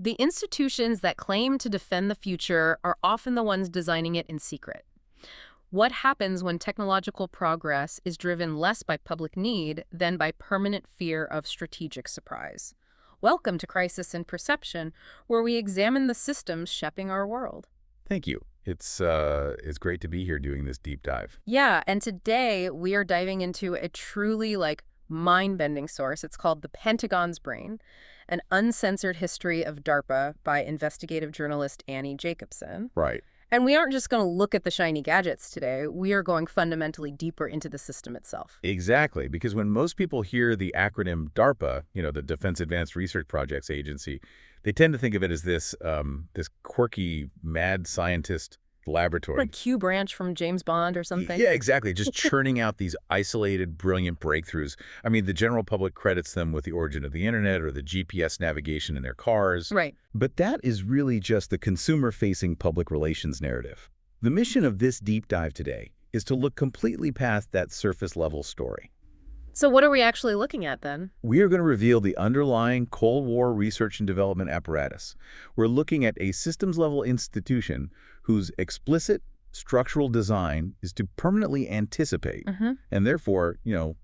The institutions that claim to defend the future are often the ones designing it in secret. What happens when technological progress is driven less by public need than by permanent fear of strategic surprise? Welcome to Crisis in Perception, where we examine the systems shaping our world. Thank you. It's great to be here doing this deep dive. Yeah, and today we are diving into a truly mind-bending source. It's called The Pentagon's Brain, an uncensored history of DARPA by investigative journalist Annie Jacobsen. Right. And we aren't just going to look at the shiny gadgets today. We are going fundamentally deeper into the system itself. Exactly, because when most people hear the acronym DARPA, the Defense Advanced Research Projects Agency, they tend to think of it as this quirky, mad scientist laboratory. Like Q branch from James Bond or something. Yeah, exactly. Just churning out these isolated, brilliant breakthroughs. I mean, the general public credits them with the origin of the internet or the GPS navigation in their cars. Right. But that is really just the consumer-facing public relations narrative. The mission of this deep dive today is to look completely past that surface-level story. So what are we actually looking at then? We are going to reveal the underlying Cold War research and development apparatus. We're looking at a systems-level institution whose explicit structural design is to permanently anticipate and therefore,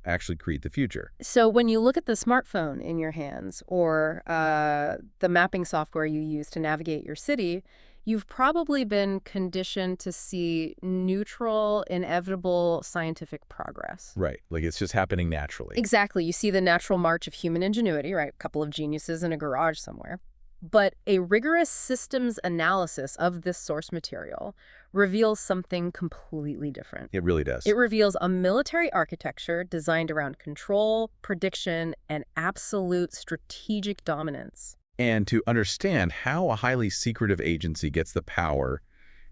actually create the future. So when you look at the smartphone in your hands or the mapping software you use to navigate your city, you've probably been conditioned to see neutral, inevitable scientific progress. Right. Like it's just happening naturally. Exactly. You see the natural march of human ingenuity, right? A couple of geniuses in a garage somewhere. But a rigorous systems analysis of this source material reveals something completely different. It really does. It reveals a military architecture designed around control, prediction, and absolute strategic dominance. And to understand how a highly secretive agency gets the power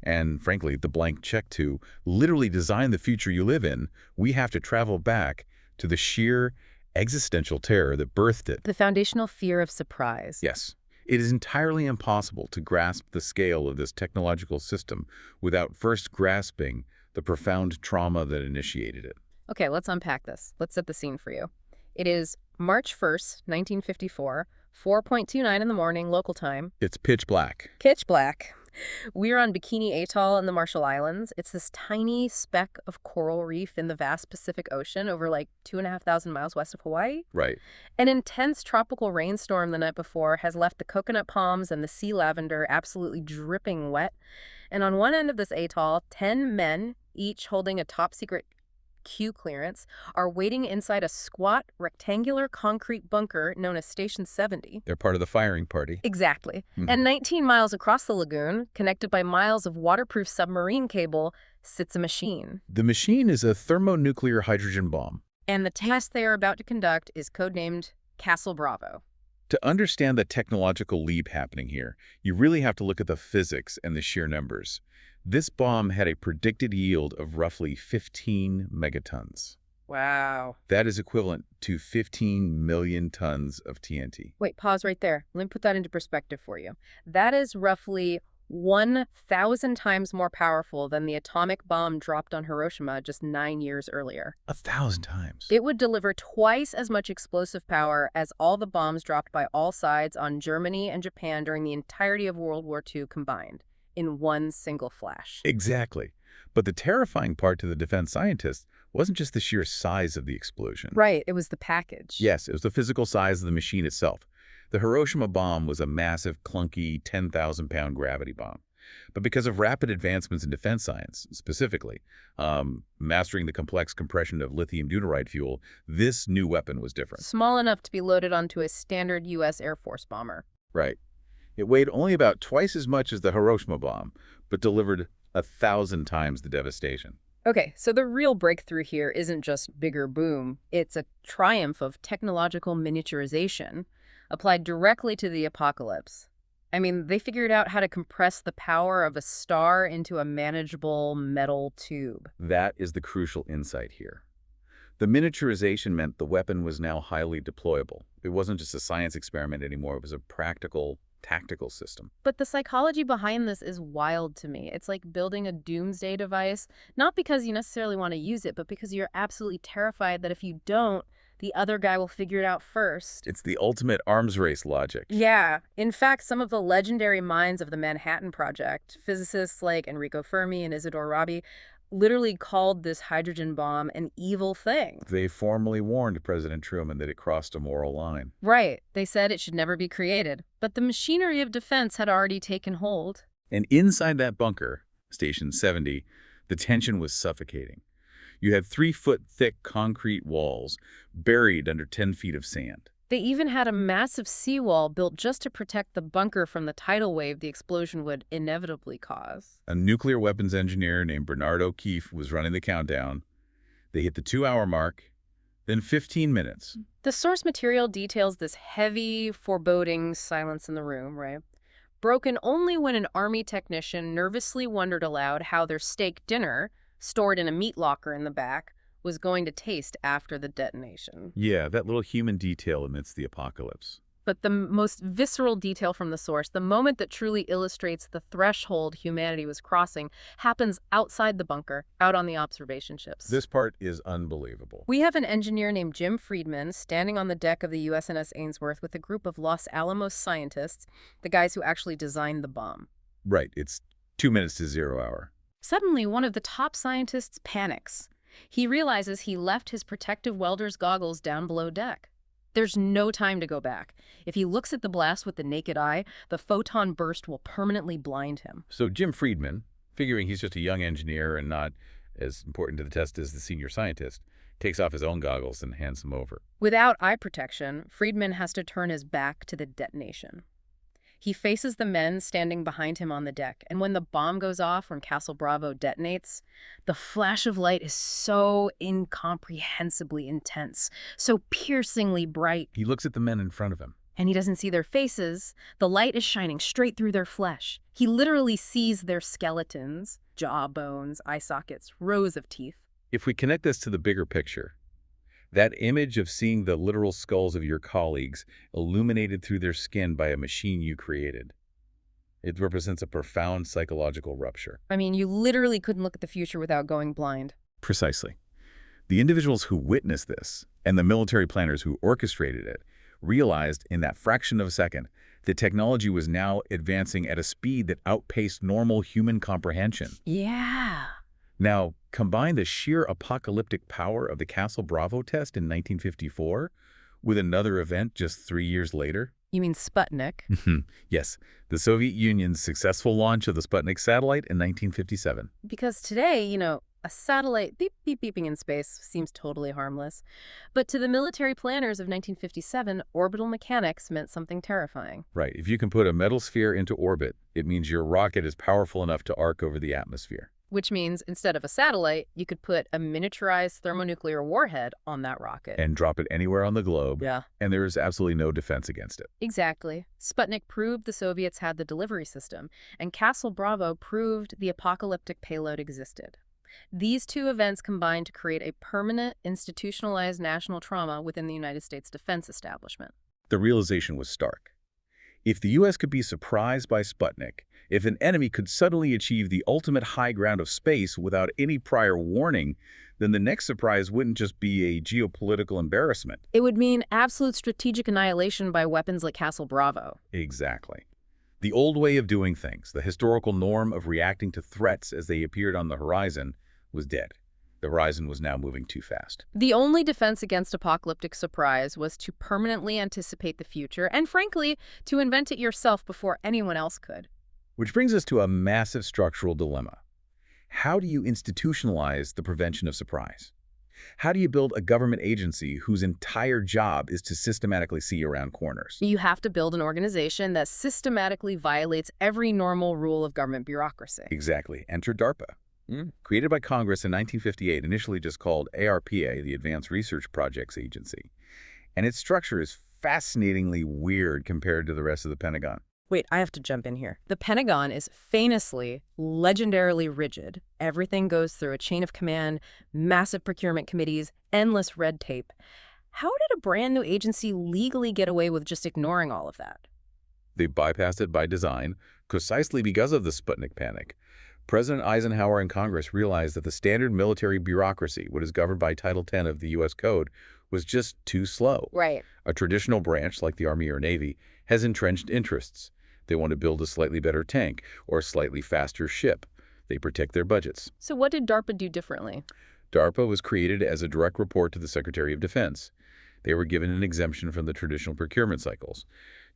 and, frankly, the blank check to literally design the future you live in, we have to travel back to the sheer existential terror that birthed it. The foundational fear of surprise. Yes. It is entirely impossible to grasp the scale of this technological system without first grasping the profound trauma that initiated it. Okay, let's unpack this. Let's set the scene for you. It is March 1st, 1954, 4:29 in the morning, local time. It's pitch black. Pitch black. We're on Bikini Atoll in the Marshall Islands. It's this tiny speck of coral reef in the vast Pacific Ocean over 2,500 miles west of Hawaii. Right. An intense tropical rainstorm the night before has left the coconut palms and the sea lavender absolutely dripping wet. And on one end of this atoll, 10 men, each holding a top-secret Q clearance, are waiting inside a squat, rectangular concrete bunker known as Station 70. They're part of the firing party. Exactly. And 19 miles across the lagoon, connected by miles of waterproof submarine cable, sits a machine. The machine is a thermonuclear hydrogen bomb. And the test they are about to conduct is codenamed Castle Bravo. To understand the technological leap happening here, you really have to look at the physics and the sheer numbers. This bomb had a predicted yield of roughly 15 megatons. Wow. That is equivalent to 15 million tons of TNT. Wait, pause right there. Let me put that into perspective for you. That is roughly 1,000 times more powerful than the atomic bomb dropped on Hiroshima just 9 years earlier. 1,000 times. It would deliver twice as much explosive power as all the bombs dropped by all sides on Germany and Japan during the entirety of World War II combined, in one single flash. Exactly. But the terrifying part to the defense scientists wasn't just the sheer size of the explosion. Right, it was the package. Yes, it was the physical size of the machine itself. The Hiroshima bomb was a massive, clunky, 10,000-pound gravity bomb. But because of rapid advancements in defense science, specifically, mastering the complex compression of lithium deuteride fuel, this new weapon was different. Small enough to be loaded onto a standard U.S. Air Force bomber. Right. It weighed only about twice as much as the Hiroshima bomb, but delivered 1,000 times the devastation. Okay, so the real breakthrough here isn't just bigger boom. It's a triumph of technological miniaturization applied directly to the apocalypse. I mean, they figured out how to compress the power of a star into a manageable metal tube. That is the crucial insight here. The miniaturization meant the weapon was now highly deployable. It wasn't just a science experiment anymore. It was a practical, tactical system. But the psychology behind this is wild to me. It's like building a doomsday device, not because you necessarily want to use it, but because you're absolutely terrified that if you don't, the other guy will figure it out first. It's the ultimate arms race logic. Yeah. In fact, some of the legendary minds of the Manhattan Project, physicists like Enrico Fermi and Isidore Rabi, literally called this hydrogen bomb an evil thing. They formally warned President Truman that it crossed a moral line. Right. They said it should never be created. But the machinery of defense had already taken hold. And inside that bunker, Station 70, the tension was suffocating. You had 3-foot-thick concrete walls buried under 10 feet of sand. They even had a massive seawall built just to protect the bunker from the tidal wave the explosion would inevitably cause. A nuclear weapons engineer named Bernard O'Keefe was running the countdown. They hit the 2-hour mark, then 15 minutes. The source material details this heavy, foreboding silence in the room, right? Broken only when an Army technician nervously wondered aloud how their steak dinner, stored in a meat locker in the back, was going to taste after the detonation. Yeah, that little human detail amidst the apocalypse. But the most visceral detail from the source, the moment that truly illustrates the threshold humanity was crossing, happens outside the bunker, out on the observation ships. This part is unbelievable. We have an engineer named Jim Friedman standing on the deck of the USNS Ainsworth with a group of Los Alamos scientists, the guys who actually designed the bomb. Right, it's 2 minutes to 0 hour. Suddenly, one of the top scientists panics. He realizes he left his protective welder's goggles down below deck. There's no time to go back. If he looks at the blast with the naked eye, the photon burst will permanently blind him. So Jim Friedman, figuring he's just a young engineer and not as important to the test as the senior scientist, takes off his own goggles and hands them over. Without eye protection, Friedman has to turn his back to the detonation. He faces the men standing behind him on the deck, and when the bomb goes off, when Castle Bravo detonates, the flash of light is so incomprehensibly intense, so piercingly bright. He looks at the men in front of him. And he doesn't see their faces. The light is shining straight through their flesh. He literally sees their skeletons, jaw bones, eye sockets, rows of teeth. If we connect this to the bigger picture, that image of seeing the literal skulls of your colleagues illuminated through their skin by a machine you created, it represents a profound psychological rupture. I mean, you literally couldn't look at the future without going blind. Precisely. The individuals who witnessed this and the military planners who orchestrated it realized in that fraction of a second that technology was now advancing at a speed that outpaced normal human comprehension. Yeah. Now, combine the sheer apocalyptic power of the Castle Bravo test in 1954 with another event just 3 years later. You mean Sputnik? Yes, the Soviet Union's successful launch of the Sputnik satellite in 1957. Because today, a satellite beep, beep, beeping in space seems totally harmless. But to the military planners of 1957, orbital mechanics meant something terrifying. Right. If you can put a metal sphere into orbit, it means your rocket is powerful enough to arc over the atmosphere. Which means instead of a satellite, you could put a miniaturized thermonuclear warhead on that rocket. And drop it anywhere on the globe. Yeah. And there is absolutely no defense against it. Exactly. Sputnik proved the Soviets had the delivery system, and Castle Bravo proved the apocalyptic payload existed. These two events combined to create a permanent, institutionalized national trauma within the United States defense establishment. The realization was stark. If the U.S. could be surprised by Sputnik, if an enemy could suddenly achieve the ultimate high ground of space without any prior warning, then the next surprise wouldn't just be a geopolitical embarrassment. It would mean absolute strategic annihilation by weapons like Castle Bravo. Exactly. The old way of doing things, the historical norm of reacting to threats as they appeared on the horizon, was dead. The horizon was now moving too fast. The only defense against apocalyptic surprise was to permanently anticipate the future and, frankly, to invent it yourself before anyone else could. Which brings us to a massive structural dilemma. How do you institutionalize the prevention of surprise? How do you build a government agency whose entire job is to systematically see around corners? You have to build an organization that systematically violates every normal rule of government bureaucracy. Exactly. Enter DARPA. Created by Congress in 1958, initially just called ARPA, the Advanced Research Projects Agency. And its structure is fascinatingly weird compared to the rest of the Pentagon. Wait, I have to jump in here. The Pentagon is famously, legendarily rigid. Everything goes through a chain of command, massive procurement committees, endless red tape. How did a brand new agency legally get away with just ignoring all of that? They bypassed it by design, precisely because of the Sputnik panic. President Eisenhower and Congress realized that the standard military bureaucracy, what is governed by Title 10 of the U.S. Code, was just too slow. Right. A traditional branch like the Army or Navy has entrenched interests. They want to build a slightly better tank or a slightly faster ship. They protect their budgets. So what did DARPA do differently? DARPA was created as a direct report to the Secretary of Defense. They were given an exemption from the traditional procurement cycles.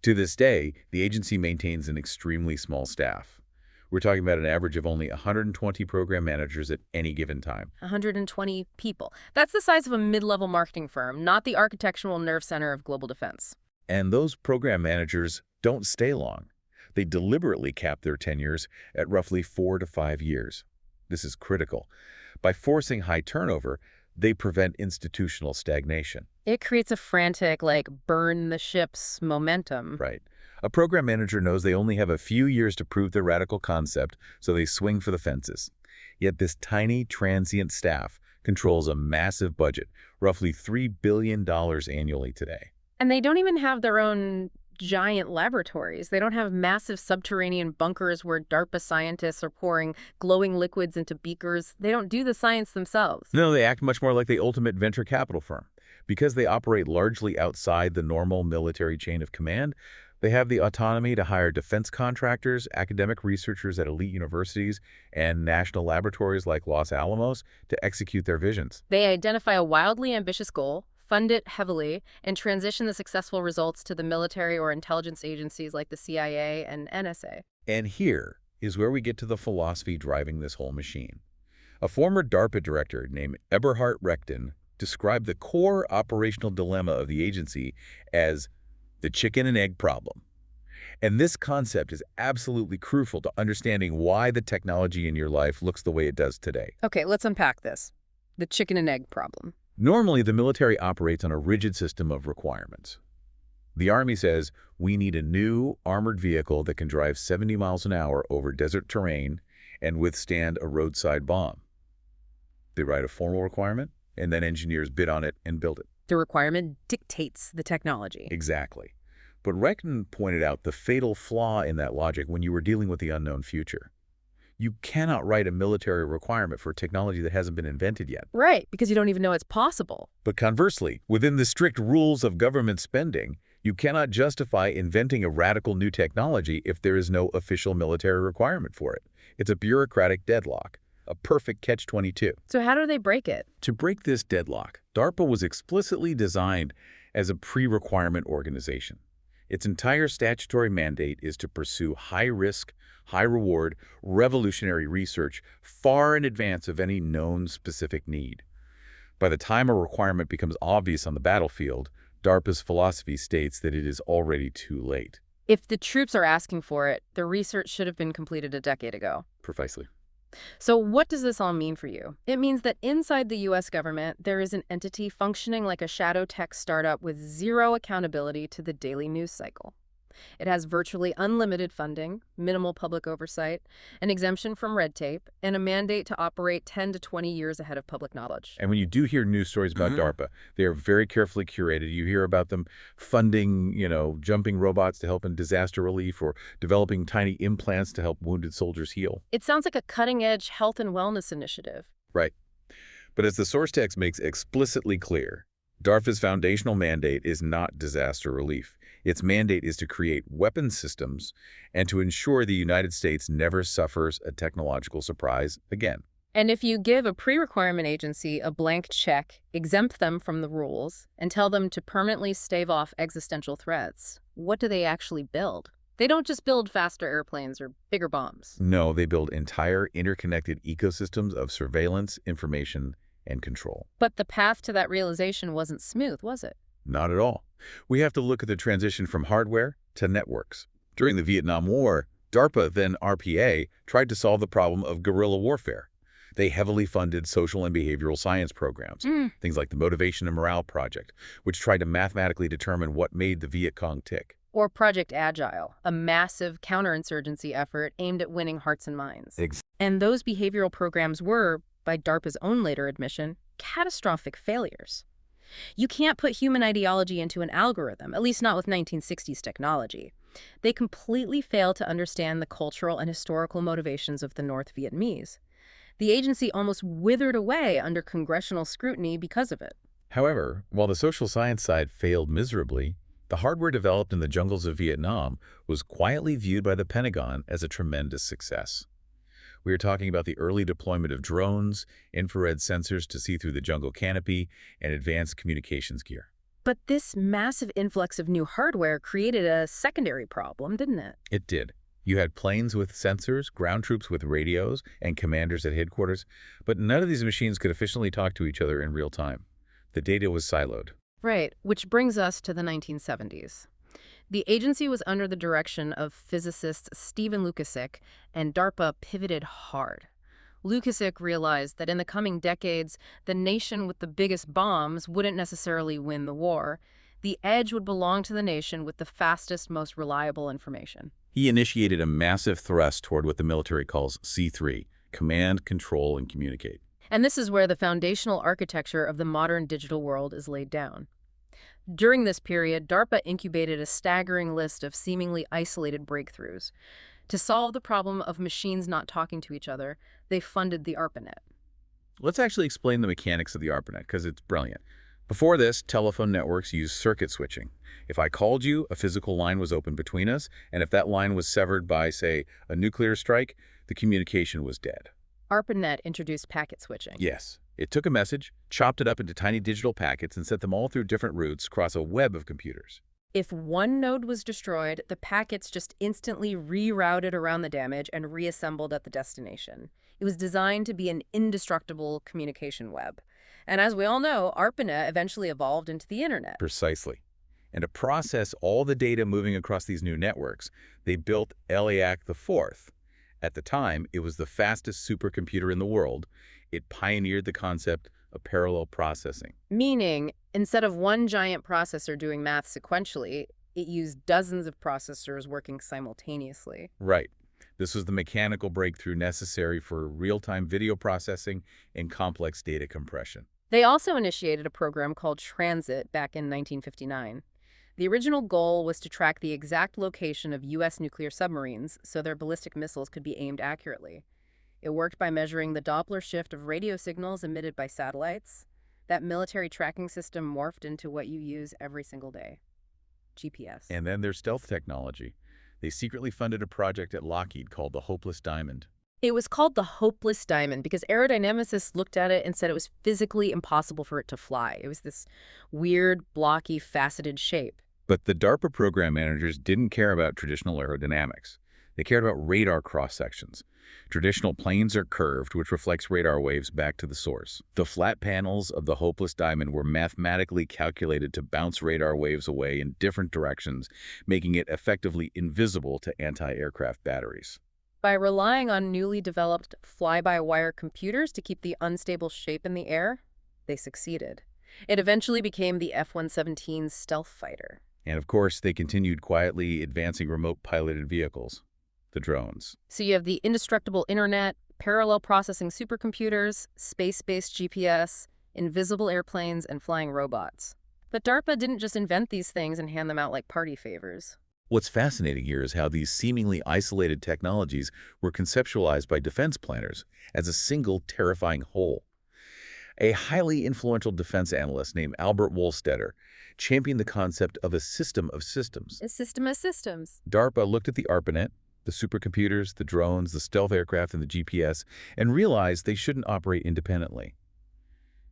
To this day, the agency maintains an extremely small staff. We're talking about an average of only 120 program managers at any given time. 120 people. That's the size of a mid-level marketing firm, not the architectural nerve center of global defense. And those program managers don't stay long. They deliberately cap their tenures at roughly 4 to 5 years. This is critical. By forcing high turnover, they prevent institutional stagnation. It creates a frantic, burn the ship's momentum. Right. A program manager knows they only have a few years to prove their radical concept, so they swing for the fences. Yet this tiny, transient staff controls a massive budget, roughly $3 billion annually today. And they don't even have their own giant laboratories. They don't have massive subterranean bunkers where DARPA scientists are pouring glowing liquids into beakers. They don't do the science themselves. No, they act much more like the ultimate venture capital firm. Because they operate largely outside the normal military chain of command, they have the autonomy to hire defense contractors, academic researchers at elite universities, and national laboratories like Los Alamos to execute their visions. They identify a wildly ambitious goal, fund it heavily, and transition the successful results to the military or intelligence agencies like the CIA and NSA. And here is where we get to the philosophy driving this whole machine. A former DARPA director named Eberhard Rechten described the core operational dilemma of the agency as the chicken and egg problem. And this concept is absolutely crucial to understanding why the technology in your life looks the way it does today. Okay, let's unpack this. The chicken and egg problem. Normally, the military operates on a rigid system of requirements. The Army says, we need a new armored vehicle that can drive 70 miles an hour over desert terrain and withstand a roadside bomb. They write a formal requirement, and then engineers bid on it and build it. The requirement dictates the technology. Exactly. But Rechten pointed out the fatal flaw in that logic when you were dealing with the unknown future. You cannot write a military requirement for technology that hasn't been invented yet. Right, because you don't even know it's possible. But conversely, within the strict rules of government spending, you cannot justify inventing a radical new technology if there is no official military requirement for it. It's a bureaucratic deadlock, a perfect catch-22. So how do they break it? To break this deadlock, DARPA was explicitly designed as a pre-requirement organization. Its entire statutory mandate is to pursue high-risk, high-reward, revolutionary research far in advance of any known specific need. By the time a requirement becomes obvious on the battlefield, DARPA's philosophy states that it is already too late. If the troops are asking for it, the research should have been completed a decade ago. Precisely. So what does this all mean for you? It means that inside the U.S. government, there is an entity functioning like a shadow tech startup with zero accountability to the daily news cycle. It has virtually unlimited funding, minimal public oversight, an exemption from red tape, and a mandate to operate 10 to 20 years ahead of public knowledge. And when you do hear news stories about DARPA, they are very carefully curated. You hear about them funding, jumping robots to help in disaster relief or developing tiny implants to help wounded soldiers heal. It sounds like a cutting-edge health and wellness initiative. Right. But as the source text makes explicitly clear, DARPA's foundational mandate is not disaster relief. Its mandate is to create weapons systems and to ensure the United States never suffers a technological surprise again. And if you give a pre-requirement agency a blank check, exempt them from the rules, and tell them to permanently stave off existential threats, what do they actually build? They don't just build faster airplanes or bigger bombs. No, they build entire interconnected ecosystems of surveillance, information, and control. But the path to that realization wasn't smooth, was it? Not at all. We have to look at the transition from hardware to networks. During the Vietnam War, DARPA, then RPA, tried to solve the problem of guerrilla warfare. They heavily funded social and behavioral science programs, things like the Motivation and Morale Project, which tried to mathematically determine what made the Viet Cong tick. Or Project Agile, a massive counterinsurgency effort aimed at winning hearts and minds. And those behavioral programs were, by DARPA's own later admission, catastrophic failures. You can't put human ideology into an algorithm, at least not with 1960s technology. They completely fail to understand the cultural and historical motivations of the North Vietnamese. The agency almost withered away under congressional scrutiny because of it. However, while the social science side failed miserably, the hardware developed in the jungles of Vietnam was quietly viewed by the Pentagon as a tremendous success. We are talking about the early deployment of drones, infrared sensors to see through the jungle canopy, and advanced communications gear. But this massive influx of new hardware created a secondary problem, didn't it? It did. You had planes with sensors, ground troops with radios, and commanders at headquarters, but none of these machines could efficiently talk to each other in real time. The data was siloed. Right, which brings us to the 1970s. The agency was under the direction of physicist Stephen Lukasik, and DARPA pivoted hard. Lukasik realized that in the coming decades, the nation with the biggest bombs wouldn't necessarily win the war. The edge would belong to the nation with the fastest, most reliable information. He initiated a massive thrust toward what the military calls C3, command, control, and communicate. And this is where the foundational architecture of the modern digital world is laid down. During this period, DARPA incubated a staggering list of seemingly isolated breakthroughs. To solve the problem of machines not talking to each other, they funded the ARPANET. Let's actually explain the mechanics of the ARPANET, because it's brilliant. Before this, telephone networks used circuit switching. If I called you, a physical line was open between us, and if that line was severed by, say, a nuclear strike, the communication was dead. ARPANET introduced packet switching. Yes. It took a message, chopped it up into tiny digital packets, and sent them all through different routes across a web of computers. If one node was destroyed, the packets just instantly rerouted around the damage and reassembled at the destination. It was designed to be an indestructible communication web. And as we all know, ARPANET eventually evolved into the internet. Precisely. And to process all the data moving across these new networks, they built ELIAC IV. At the time, it was the fastest supercomputer in the world. It pioneered the concept of parallel processing. Meaning, instead of one giant processor doing math sequentially, it used dozens of processors working simultaneously. Right. This was the mechanical breakthrough necessary for real-time video processing and complex data compression. They also initiated a program called Transit back in 1959. The original goal was to track the exact location of U.S. nuclear submarines so their ballistic missiles could be aimed accurately. It worked by measuring the Doppler shift of radio signals emitted by satellites. That military tracking system morphed into what you use every single day: GPS. And then there's stealth technology. They secretly funded a project at Lockheed called the Hopeless Diamond. It was called the Hopeless Diamond because aerodynamicists looked at it and said it was physically impossible for it to fly. It was this weird, blocky, faceted shape. But the DARPA program managers didn't care about traditional aerodynamics. They cared about radar cross-sections. Traditional planes are curved, which reflects radar waves back to the source. The flat panels of the Hopeless Diamond were mathematically calculated to bounce radar waves away in different directions, making it effectively invisible to anti-aircraft batteries. By relying on newly developed fly-by-wire computers to keep the unstable shape in the air, they succeeded. It eventually became the F-117's stealth fighter. And of course, they continued quietly advancing remote piloted vehicles, the drones. So you have the indestructible internet, parallel processing supercomputers, space-based GPS, invisible airplanes, and flying robots. But DARPA didn't just invent these things and hand them out like party favors. What's fascinating here is how these seemingly isolated technologies were conceptualized by defense planners as a single terrifying whole. A highly influential defense analyst named Albert Wohlstetter championed the concept of a system of systems. A system of systems. DARPA looked at the ARPANET, the supercomputers, the drones, the stealth aircraft, and the GPS, and realized they shouldn't operate independently.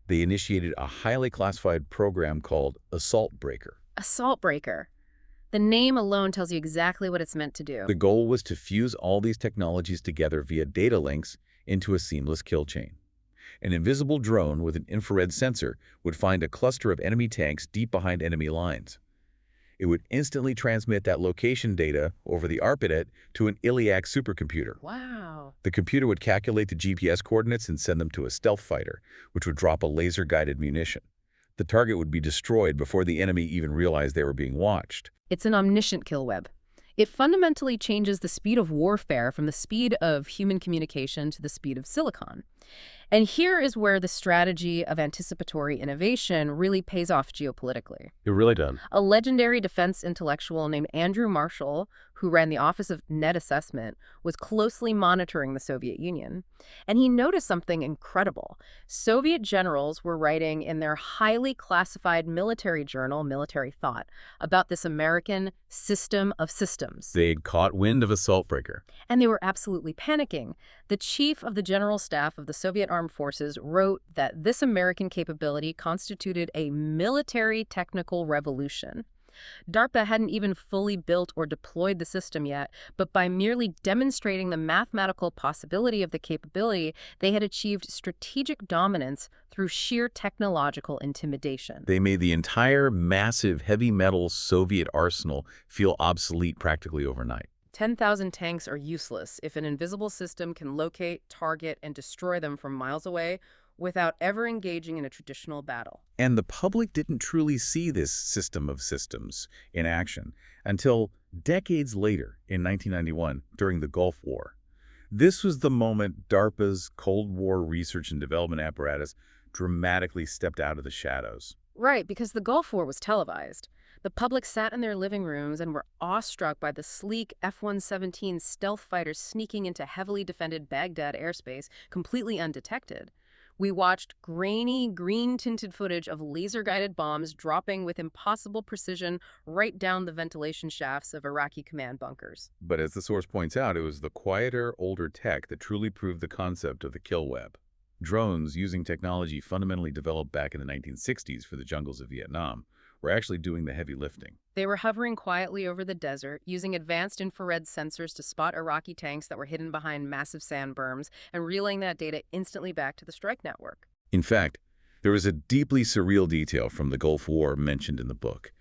They initiated a highly classified program called Assault Breaker. Assault Breaker. The name alone tells you exactly what it's meant to do. The goal was to fuse all these technologies together via data links into a seamless kill chain. An invisible drone with an infrared sensor would find a cluster of enemy tanks deep behind enemy lines. It would instantly transmit that location data over the ARPANET to an ELIAC supercomputer. Wow. The computer would calculate the GPS coordinates and send them to a stealth fighter, which would drop a laser-guided munition. The target would be destroyed before the enemy even realized they were being watched. It's an omniscient kill web. It fundamentally changes the speed of warfare from the speed of human communication to the speed of silicon. And here is where the strategy of anticipatory innovation really pays off geopolitically. It really did. A legendary defense intellectual named Andrew Marshall, who ran the Office of Net Assessment, was closely monitoring the Soviet Union. And he noticed something incredible. Soviet generals were writing in their highly classified military journal, Military Thought, about this American system of systems. They'd caught wind of a saltbreaker. And they were absolutely panicking. The chief of the general staff of the Soviet armed forces wrote that this American capability constituted a military technical revolution. DARPA hadn't even fully built or deployed the system yet, but by merely demonstrating the mathematical possibility of the capability, they had achieved strategic dominance through sheer technological intimidation. They made the entire massive heavy metal Soviet arsenal feel obsolete practically overnight. 10,000 tanks are useless if an invisible system can locate, target, and destroy them from miles away without ever engaging in a traditional battle. And the public didn't truly see this system of systems in action until decades later in 1991 during the Gulf War. This was the moment DARPA's Cold War research and development apparatus dramatically stepped out of the shadows. Right, because the Gulf War was televised. The public sat in their living rooms and were awestruck by the sleek F-117 stealth fighters sneaking into heavily defended Baghdad airspace completely undetected. We watched grainy, green-tinted footage of laser-guided bombs dropping with impossible precision right down the ventilation shafts of Iraqi command bunkers. But as the source points out, it was the quieter, older tech that truly proved the concept of the kill web. Drones, using technology fundamentally developed back in the 1960s for the jungles of Vietnam, were actually doing the heavy lifting. They were hovering quietly over the desert, using advanced infrared sensors to spot Iraqi tanks that were hidden behind massive sand berms and relaying that data instantly back to the strike network. In fact, there was a deeply surreal detail from the Gulf War mentioned in the book.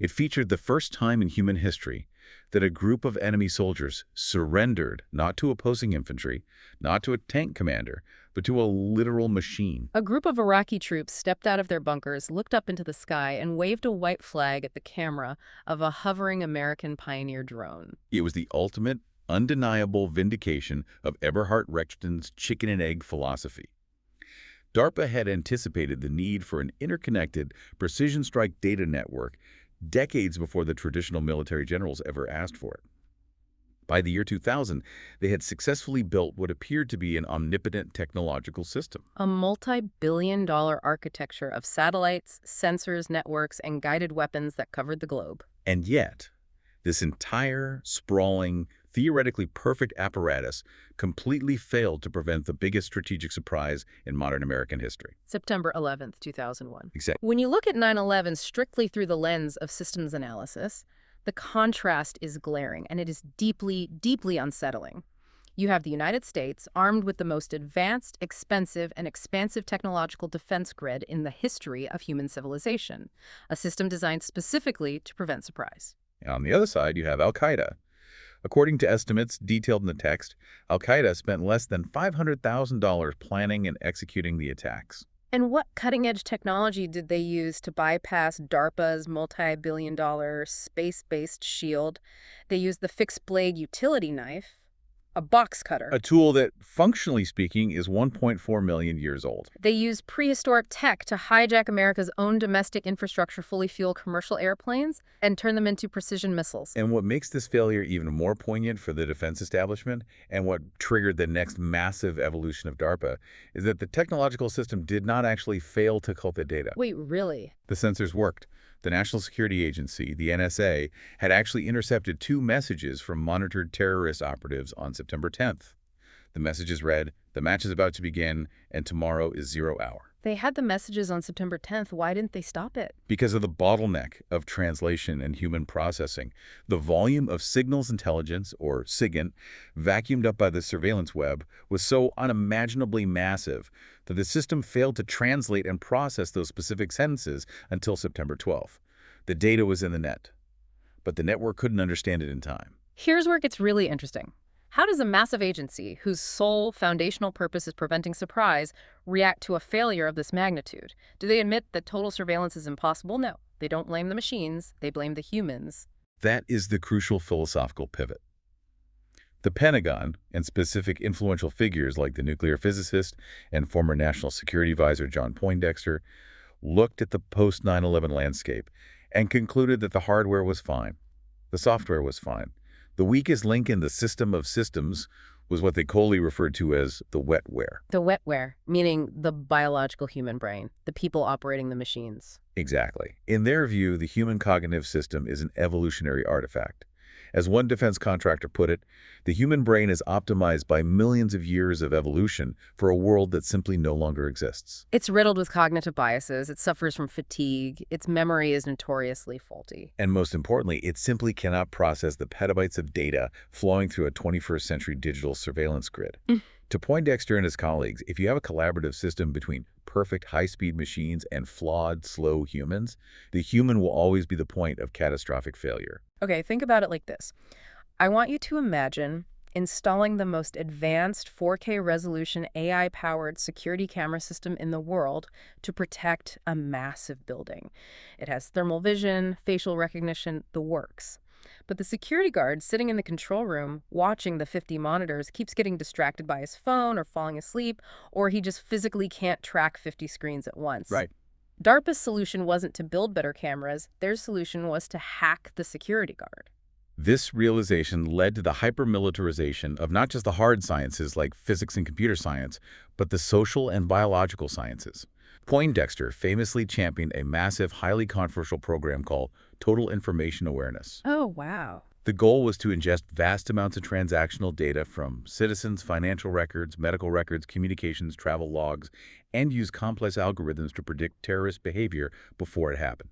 It featured the first time in human history that a group of enemy soldiers surrendered not to opposing infantry, not to a tank commander, but to a literal machine. A group of Iraqi troops stepped out of their bunkers, looked up into the sky, and waved a white flag at the camera of a hovering American Pioneer drone. It was the ultimate, undeniable vindication of Eberhard Rechten's chicken and egg philosophy. DARPA had anticipated the need for an interconnected, precision strike data network decades before the traditional military generals ever asked for it. By the year 2000, they had successfully built what appeared to be an omnipotent technological system. A multi-billion-dollar architecture of satellites, sensors, networks, and guided weapons that covered the globe. And yet, this entire, sprawling, theoretically perfect apparatus completely failed to prevent the biggest strategic surprise in modern American history. September 11th, 2001. Exactly. When you look at 9/11 strictly through the lens of systems analysis, the contrast is glaring, and it is deeply, deeply unsettling. You have the United States armed with the most advanced, expensive, and expansive technological defense grid in the history of human civilization, a system designed specifically to prevent surprise. On the other side, you have al-Qaeda. According to estimates detailed in the text, al-Qaeda spent less than $500,000 planning and executing the attacks. And what cutting-edge technology did they use to bypass DARPA's multi-billion-dollar space-based shield? They used the fixed-blade utility knife, a box cutter. A tool that, functionally speaking, is 1.4 million years old. They used prehistoric tech to hijack America's own domestic infrastructure, fully fuel commercial airplanes, and turn them into precision missiles. And what makes this failure even more poignant for the defense establishment, and what triggered the next massive evolution of DARPA, is that the technological system did not actually fail to cull the data. Wait, really? The sensors worked. The National Security Agency, the NSA, had actually intercepted 2 messages from monitored terrorist operatives on September 10th. The messages read, "The match is about to begin, and tomorrow is 0 hour." They had the messages on September 10th. Why didn't they stop it? Because of the bottleneck of translation and human processing, the volume of signals intelligence, or SIGINT, vacuumed up by the surveillance web was so unimaginably massive that the system failed to translate and process those specific sentences until September 12th. The data was in the net, but the network couldn't understand it in time. Here's where it gets really interesting. How does a massive agency, whose sole foundational purpose is preventing surprise, react to a failure of this magnitude? Do they admit that total surveillance is impossible? No. They don't blame the machines. They blame the humans. That is the crucial philosophical pivot. The Pentagon, and specific influential figures like the nuclear physicist and former National Security Advisor John Poindexter, looked at the post-9/11 landscape and concluded that the hardware was fine. The software was fine. The weakest link in the system of systems was what they coldly referred to as the wetware. The wetware, meaning the biological human brain, the people operating the machines. Exactly. In their view, the human cognitive system is an evolutionary artifact. As one defense contractor put it, the human brain is optimized by millions of years of evolution for a world that simply no longer exists. It's riddled with cognitive biases, it suffers from fatigue, its memory is notoriously faulty. And most importantly, it simply cannot process the petabytes of data flowing through a 21st century digital surveillance grid. To Poindexter and his colleagues, if you have a collaborative system between perfect high-speed machines and flawed, slow humans, the human will always be the point of catastrophic failure. Okay, think about it like this. I want you to imagine installing the most advanced 4K resolution AI-powered security camera system in the world to protect a massive building. It has thermal vision, facial recognition, the works. But the security guard sitting in the control room watching the 50 monitors keeps getting distracted by his phone or falling asleep, or he just physically can't track 50 screens at once. Right. DARPA's solution wasn't to build better cameras. Their solution was to hack the security guard. This realization led to the hyper-militarization of not just the hard sciences like physics and computer science, but the social and biological sciences. Poindexter famously championed a massive, highly controversial program called Total Information Awareness. Oh, wow. The goal was to ingest vast amounts of transactional data from citizens, financial records, medical records, communications, travel logs, and use complex algorithms to predict terrorist behavior before it happened,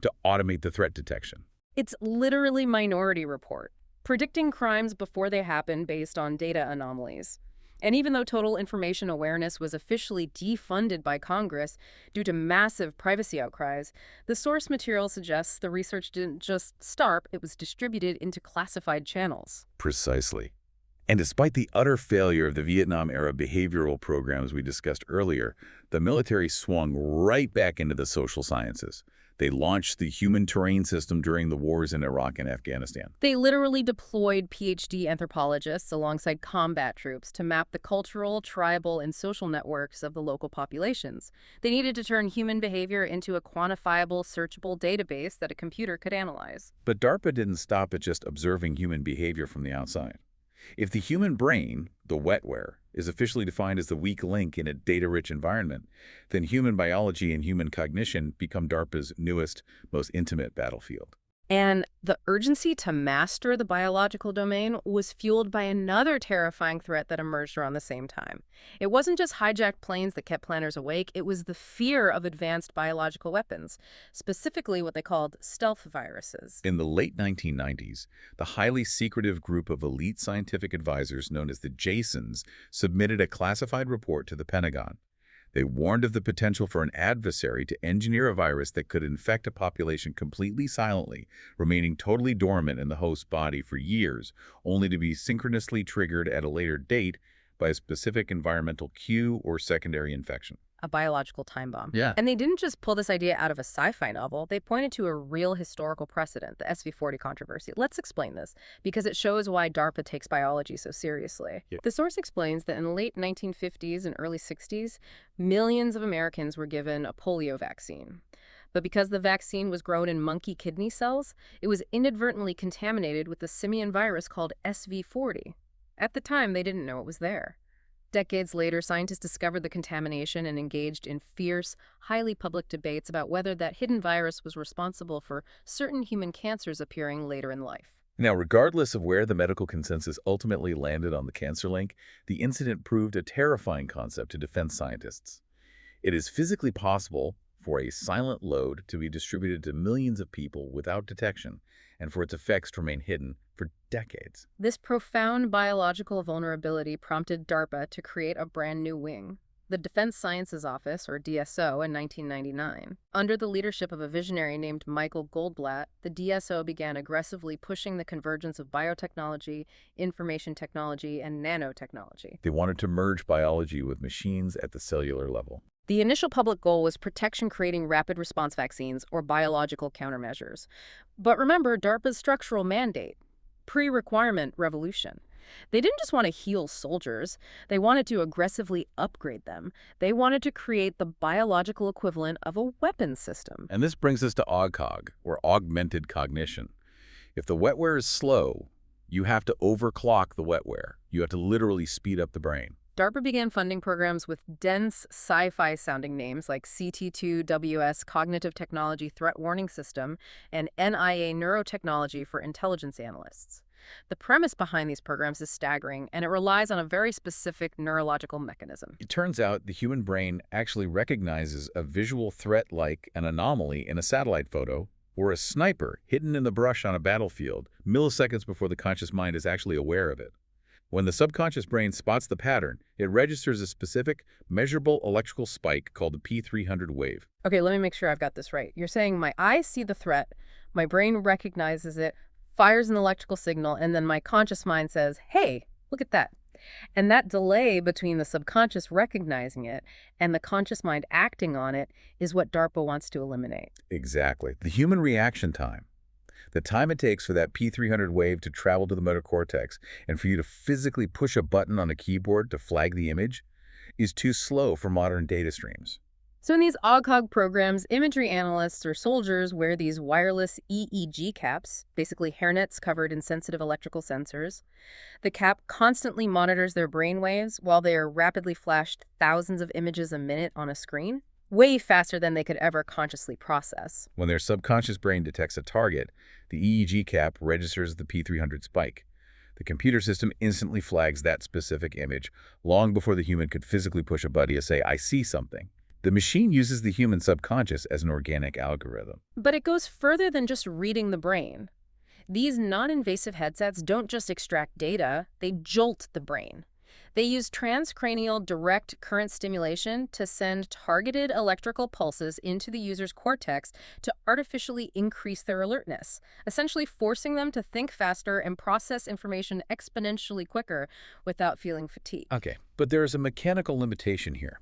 to automate the threat detection. It's literally Minority Report, predicting crimes before they happen based on data anomalies. And even though Total Information Awareness was officially defunded by Congress due to massive privacy outcries, the source material suggests the research didn't just start, it was distributed into classified channels. Precisely. And despite the utter failure of the Vietnam-era behavioral programs we discussed earlier, the military swung right back into the social sciences. They launched the Human Terrain System during the wars in Iraq and Afghanistan. They literally deployed PhD anthropologists alongside combat troops to map the cultural, tribal, and social networks of the local populations. They needed to turn human behavior into a quantifiable, searchable database that a computer could analyze. But DARPA didn't stop at just observing human behavior from the outside. If the human brain, the wetware, is officially defined as the weak link in a data-rich environment, then human biology and human cognition become DARPA's newest, most intimate battlefield. And the urgency to master the biological domain was fueled by another terrifying threat that emerged around the same time. It wasn't just hijacked planes that kept planners awake, it was the fear of advanced biological weapons, specifically what they called stealth viruses. In the late 1990s, the highly secretive group of elite scientific advisors known as the Jasons submitted a classified report to the Pentagon. They warned of the potential for an adversary to engineer a virus that could infect a population completely silently, remaining totally dormant in the host's body for years, only to be synchronously triggered at a later date by a specific environmental cue or secondary infection. A biological time bomb. Yeah. And they didn't just pull this idea out of a sci-fi novel. They pointed to a real historical precedent, the SV40 controversy. Let's explain this, because it shows why DARPA takes biology so seriously. Yeah. The source explains that in the late 1950s and early 60s, millions of Americans were given a polio vaccine. But because the vaccine was grown in monkey kidney cells, it was inadvertently contaminated with the simian virus called SV40. At the time, they didn't know it was there. Decades later, scientists discovered the contamination and engaged in fierce, highly public debates about whether that hidden virus was responsible for certain human cancers appearing later in life. Now, regardless of where the medical consensus ultimately landed on the cancer link, the incident proved a terrifying concept to defense scientists. It is physically possible for a silent load to be distributed to millions of people without detection, and for its effects to remain hidden for decades. This profound biological vulnerability prompted DARPA to create a brand new wing, the Defense Sciences Office, or DSO, in 1999. Under the leadership of a visionary named Michael Goldblatt, the DSO began aggressively pushing the convergence of biotechnology, information technology, and nanotechnology. They wanted to merge biology with machines at the cellular level. The initial public goal was protection creating rapid response vaccines or biological countermeasures. But remember DARPA's structural mandate, pre-requirement revolution. They didn't just want to heal soldiers. They wanted to aggressively upgrade them. They wanted to create the biological equivalent of a weapons system. And this brings us to AUGCOG, or augmented cognition. If the wetware is slow, You have to overclock the wetware. You have to literally speed up the brain. DARPA began funding programs with dense sci-fi sounding names like CT2WS Cognitive Technology Threat Warning System and NIA Neurotechnology for Intelligence Analysts. The premise behind these programs is staggering, and it relies on a very specific neurological mechanism. It turns out the human brain actually recognizes a visual threat like an anomaly in a satellite photo or a sniper hidden in the brush on a battlefield milliseconds before the conscious mind is actually aware of it. When the subconscious brain spots the pattern, it registers a specific, measurable electrical spike called the P300 wave. Okay, let me make sure I've got this right. You're saying my eyes see the threat, my brain recognizes it, fires an electrical signal, and then my conscious mind says, hey, look at that. And that delay between the subconscious recognizing it and the conscious mind acting on it is what DARPA wants to eliminate. Exactly. The human reaction time. The time it takes for that P300 wave to travel to the motor cortex and for you to physically push a button on a keyboard to flag the image is too slow for modern data streams. So in these AUGHOG programs, imagery analysts or soldiers wear these wireless EEG caps, basically hairnets covered in sensitive electrical sensors. The cap constantly monitors their brain waves while they are rapidly flashed thousands of images a minute on a screen, way faster than they could ever consciously process. When their subconscious brain detects a target, the EEG cap registers the P300 spike. The computer system instantly flags that specific image long before the human could physically push a button to say, I see something. The machine uses the human subconscious as an organic algorithm. But it goes further than just reading the brain. These non-invasive headsets don't just extract data, they jolt the brain. They use transcranial direct current stimulation to send targeted electrical pulses into the user's cortex to artificially increase their alertness, essentially forcing them to think faster and process information exponentially quicker without feeling fatigue. Okay, but there is a mechanical limitation here.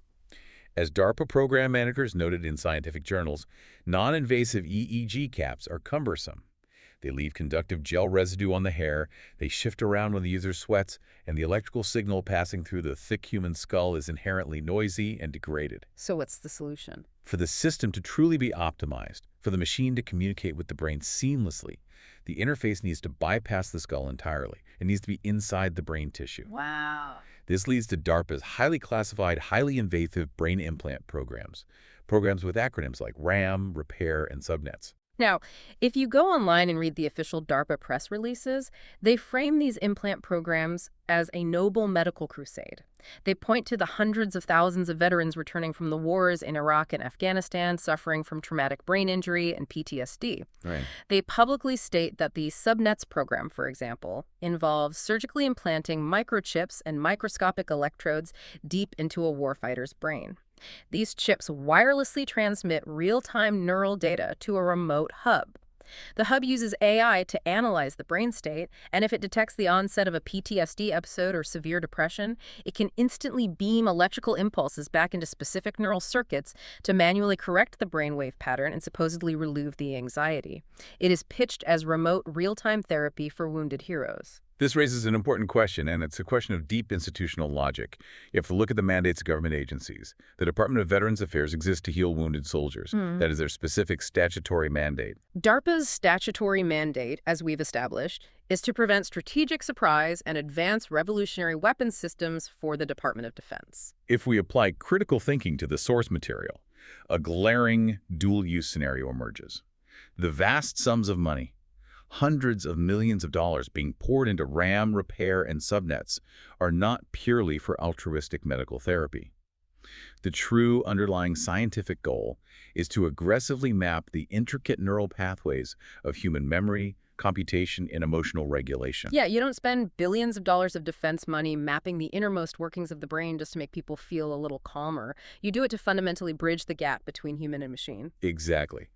As DARPA program managers noted in scientific journals, non-invasive EEG caps are cumbersome. They leave conductive gel residue on the hair, they shift around when the user sweats, and the electrical signal passing through the thick human skull is inherently noisy and degraded. So what's the solution? For the system to truly be optimized, for the machine to communicate with the brain seamlessly, the interface needs to bypass the skull entirely. It needs to be inside the brain tissue. Wow. This leads to DARPA's highly classified, highly invasive brain implant programs with acronyms like RAM, Repair, and Subnets. Now, if you go online and read the official DARPA press releases, they frame these implant programs as a noble medical crusade. They point to the hundreds of thousands of veterans returning from the wars in Iraq and Afghanistan suffering from traumatic brain injury and PTSD. Right. They publicly state that the Subnets program, for example, involves surgically implanting microchips and microscopic electrodes deep into a warfighter's brain. These chips wirelessly transmit real-time neural data to a remote hub. The hub uses AI to analyze the brain state, and if it detects the onset of a PTSD episode or severe depression, it can instantly beam electrical impulses back into specific neural circuits to manually correct the brainwave pattern and supposedly relieve the anxiety. It is pitched as remote real-time therapy for wounded heroes. This raises an important question, and it's a question of deep institutional logic. You have to look at the mandates of government agencies. The Department of Veterans Affairs exists to heal wounded soldiers. That is their specific statutory mandate. DARPA's statutory mandate, as we've established, is to prevent strategic surprise and advance revolutionary weapons systems for the Department of Defense. If we apply critical thinking to the source material, a glaring dual-use scenario emerges. The vast sums of money, hundreds of millions of dollars being poured into RAM, Repair, and Subnets are not purely for altruistic medical therapy. The true underlying scientific goal is to aggressively map the intricate neural pathways of human memory, computation, and emotional regulation. Yeah, you don't spend billions of dollars of defense money mapping the innermost workings of the brain just to make people feel a little calmer. You do it to fundamentally bridge the gap between human and machine. Exactly.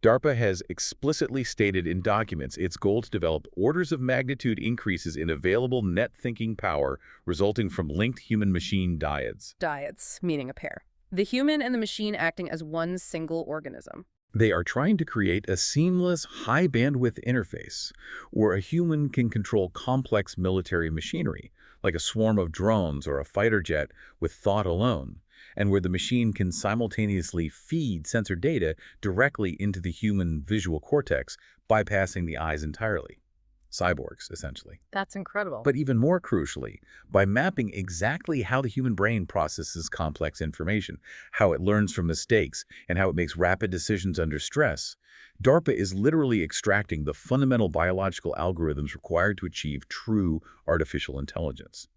DARPA has explicitly stated in documents its goal to develop orders of magnitude increases in available net thinking power resulting from linked human-machine dyads. Dyads, meaning a pair. The human and the machine acting as one single organism. They are trying to create a seamless, high-bandwidth interface where a human can control complex military machinery, like a swarm of drones or a fighter jet with thought alone, and where the machine can simultaneously feed sensor data directly into the human visual cortex, bypassing the eyes entirely. cyborgs, essentially. That's incredible. But even more crucially, by mapping exactly how the human brain processes complex information, how it learns from mistakes, and how it makes rapid decisions under stress, DARPA is literally extracting the fundamental biological algorithms required to achieve true artificial intelligence.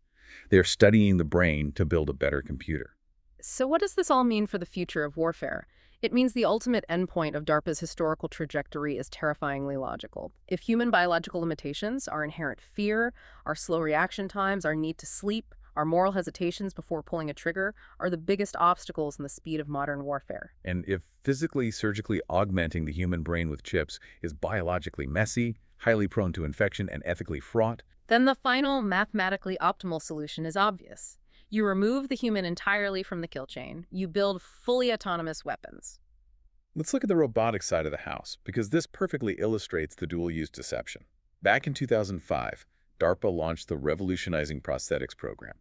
They're studying the brain to build a better computer. So what does this all mean for the future of warfare? It means the ultimate endpoint of DARPA's historical trajectory is terrifyingly logical. If human biological limitations, our inherent fear, our slow reaction times, our need to sleep, our moral hesitations before pulling a trigger, are the biggest obstacles in the speed of modern warfare. And if physically, surgically augmenting the human brain with chips is biologically messy, highly prone to infection, and ethically fraught, Then the final, mathematically optimal solution is obvious. You remove the human entirely from the kill chain. You build fully autonomous weapons. let's look at the robotics side of the house, because this perfectly illustrates the dual-use deception. Back in 2005, DARPA launched the Revolutionizing Prosthetics Program.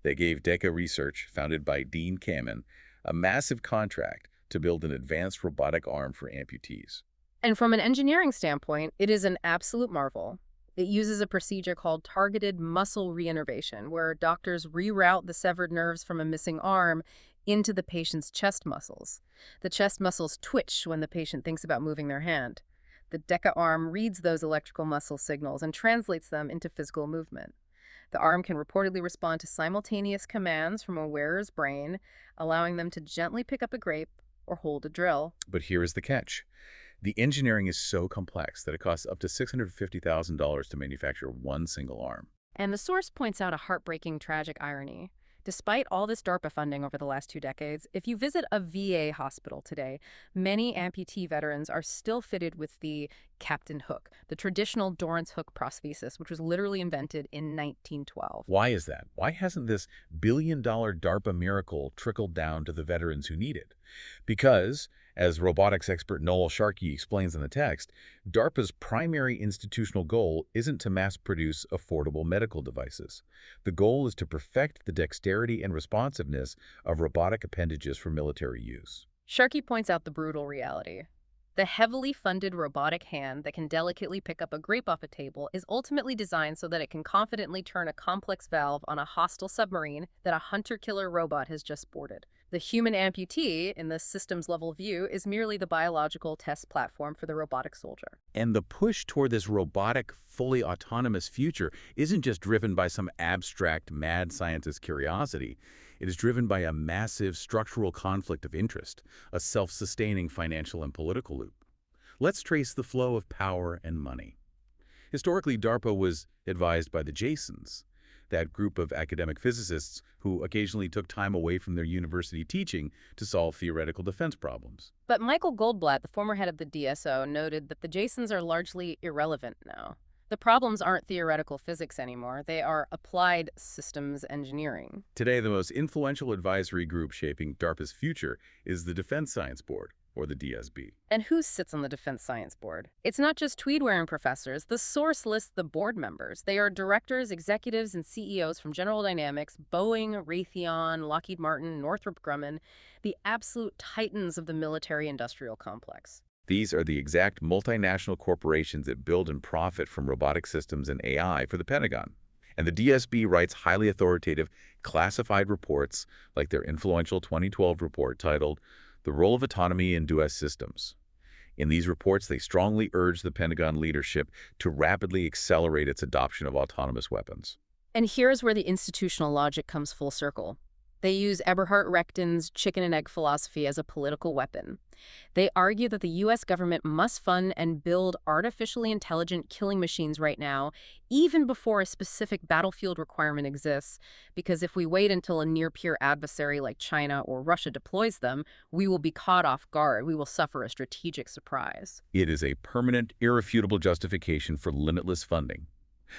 They gave DECA Research, founded by Dean Kamen, a massive contract to build an advanced robotic arm for amputees. And from an engineering standpoint, it is an absolute marvel. It uses a procedure called targeted muscle reinnervation, where doctors reroute the severed nerves from a missing arm into the patient's chest muscles. The chest muscles twitch when the patient thinks about moving their hand. The DECA arm reads those electrical muscle signals and translates them into physical movement. The arm can reportedly respond to simultaneous commands from a wearer's brain, allowing them to gently pick up a grape or hold a drill. But here is the catch. The engineering is so complex that it costs up to $650,000 to manufacture one single arm. And the source points out a heartbreaking, tragic irony. Despite all this DARPA funding over the last 2 decades, if you visit a VA hospital today, many amputee veterans are still fitted with the Captain Hook, the traditional Dorrance hook prosthesis, which was literally invented in 1912. Why is that? Why hasn't this billion-dollar DARPA miracle trickled down to the veterans who need it? Because, as robotics expert Noel Sharkey explains in the text, DARPA's primary institutional goal isn't to mass-produce affordable medical devices. The goal is to perfect the dexterity and responsiveness of robotic appendages for military use. Sharkey points out the brutal reality. The heavily funded robotic hand that can delicately pick up a grape off a table is ultimately designed so that it can confidently turn a complex valve on a hostile submarine that a hunter-killer robot has just boarded. The human amputee, in the systems-level view, is merely the biological test platform for the robotic soldier. And the push toward this robotic, fully autonomous future isn't just driven by some abstract, mad scientist curiosity. It is driven by a massive structural conflict of interest, a self-sustaining financial and political loop. Let's trace the flow of power and money. Historically, DARPA was advised by the Jasons, that group of academic physicists who occasionally took time away from their university teaching to solve theoretical defense problems. But Michael Goldblatt, the former head of the DSO, noted that the Jasons are largely irrelevant now. The problems aren't theoretical physics anymore. They are applied systems engineering. Today, the most influential advisory group shaping DARPA's future is the Defense Science Board, or the DSB. And who sits on the Defense Science Board? It's not just tweed-wearing professors. The source lists the board members. They are directors, executives, and CEOs from General Dynamics, Boeing, Raytheon, Lockheed Martin, Northrop Grumman, the absolute titans of the military-industrial complex. These are the exact multinational corporations that build and profit from robotic systems and AI for the Pentagon. And the DSB writes highly authoritative, classified reports like their influential 2012 report titled The Role of Autonomy in U.S. Systems. In these reports, they strongly urge the Pentagon leadership to rapidly accelerate its adoption of autonomous weapons. And here's where the institutional logic comes full circle. They use Eberhard Rechten's chicken and egg philosophy as a political weapon. They argue that the U.S. government must fund and build artificially intelligent killing machines right now, even before a specific battlefield requirement exists, because if we wait until a near-peer adversary like China or Russia deploys them, we will be caught off guard. We will suffer a strategic surprise. It is a permanent, irrefutable justification for limitless funding.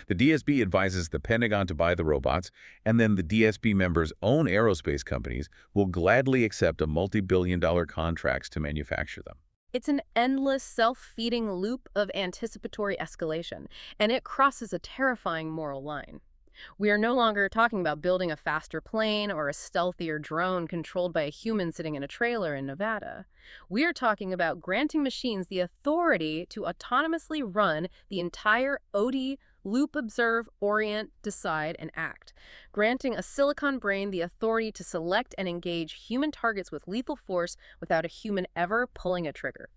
The DSB advises the Pentagon to buy the robots, and then the DSB members' own aerospace companies will gladly accept a multi-billion-dollar contracts to manufacture them. It's an endless, self-feeding loop of anticipatory escalation, and it crosses a terrifying moral line. We are no longer talking about building a faster plane or a stealthier drone controlled by a human sitting in a trailer in Nevada. We are talking about granting machines the authority to autonomously run the entire OD, loop, observe, orient, decide, and act, granting a silicon brain the authority to select and engage human targets with lethal force without a human ever pulling a trigger.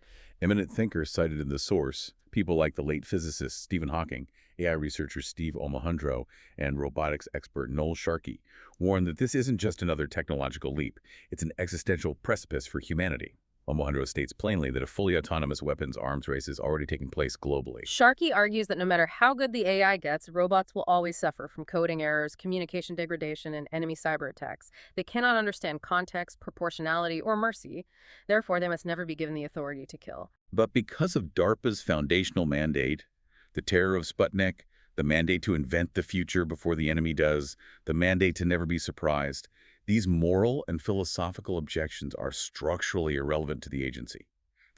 Eminent thinkers cited in the source, people like the late physicist Stephen Hawking, AI researcher Steve Omohundro, and robotics expert Noel Sharkey, warn that this isn't just another technological leap, it's an existential precipice for humanity. Omohundro states plainly that a fully autonomous weapons arms race is already taking place globally. Sharkey argues that no matter how good the AI gets, robots will always suffer from coding errors, communication degradation, and enemy cyber attacks. They cannot understand context, proportionality, or mercy. Therefore, they must never be given the authority to kill. But because of DARPA's foundational mandate, the terror of Sputnik, the mandate to invent the future before the enemy does, the mandate to never be surprised, these moral and philosophical objections are structurally irrelevant to the agency.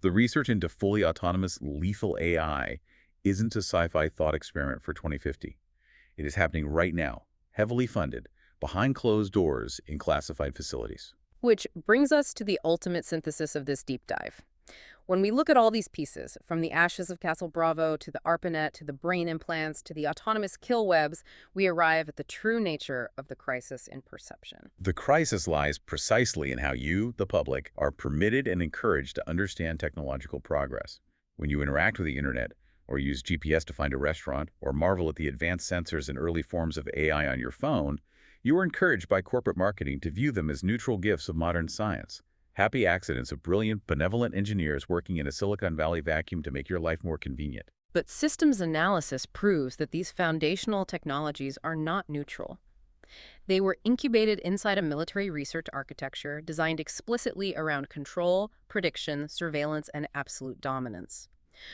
The research into fully autonomous, lethal AI isn't a sci-fi thought experiment for 2050. It is happening right now, heavily funded, behind closed doors in classified facilities. Which brings us to the ultimate synthesis of this deep dive. When we look at all these pieces, from the ashes of Castle Bravo to the ARPANET to the brain implants to the autonomous kill webs, we arrive at the true nature of the crisis in perception. The crisis lies precisely in how you, the public, are permitted and encouraged to understand technological progress. When you interact with the internet, or use GPS to find a restaurant, or marvel at the advanced sensors and early forms of AI on your phone, you are encouraged by corporate marketing to view them as neutral gifts of modern science. Happy accidents of brilliant, benevolent engineers working in a Silicon Valley vacuum to make your life more convenient. But systems analysis proves that these foundational technologies are not neutral. They were incubated inside a military research architecture designed explicitly around control, prediction, surveillance, and absolute dominance.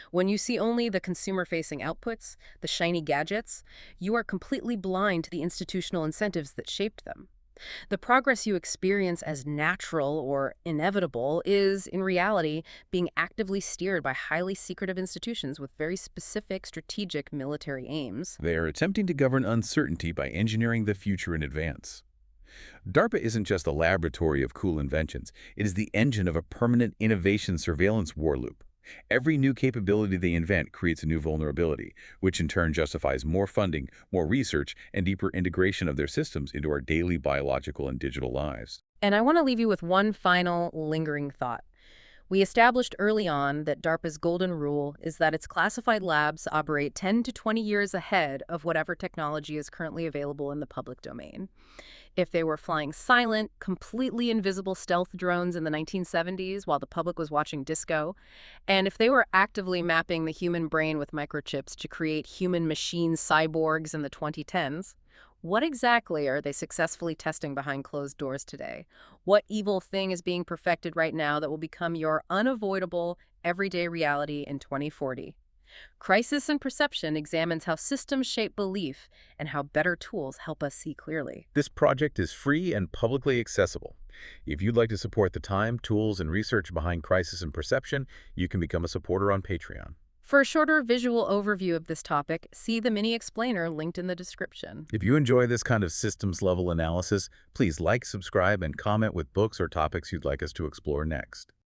When you see only the consumer-facing outputs, the shiny gadgets, you are completely blind to the institutional incentives that shaped them. The progress you experience as natural or inevitable is, in reality, being actively steered by highly secretive institutions with very specific strategic military aims. They are attempting to govern uncertainty by engineering the future in advance. DARPA isn't just a laboratory of cool inventions. It is the engine of a permanent innovation surveillance war loop. Every new capability they invent creates a new vulnerability, which in turn justifies more funding, more research, and deeper integration of their systems into our daily biological and digital lives. And I want to leave you with one final lingering thought. We established early on that DARPA's golden rule is that its classified labs operate 10 to 20 years ahead of whatever technology is currently available in the public domain. If they were flying silent, completely invisible stealth drones in the 1970s while the public was watching disco, and if they were actively mapping the human brain with microchips to create human-machine cyborgs in the 2010s, what exactly are they successfully testing behind closed doors today? What evil thing is being perfected right now that will become your unavoidable, everyday reality in 2040? Crisis in Perception examines how systems shape belief and how better tools help us see clearly. This project is free and publicly accessible. If you'd like to support the time, tools, and research behind Crisis in Perception, you can become a supporter on Patreon. For a shorter visual overview of this topic, see the mini explainer linked in the description. If you enjoy this kind of systems-level analysis, please like, subscribe, and comment with books or topics you'd like us to explore next.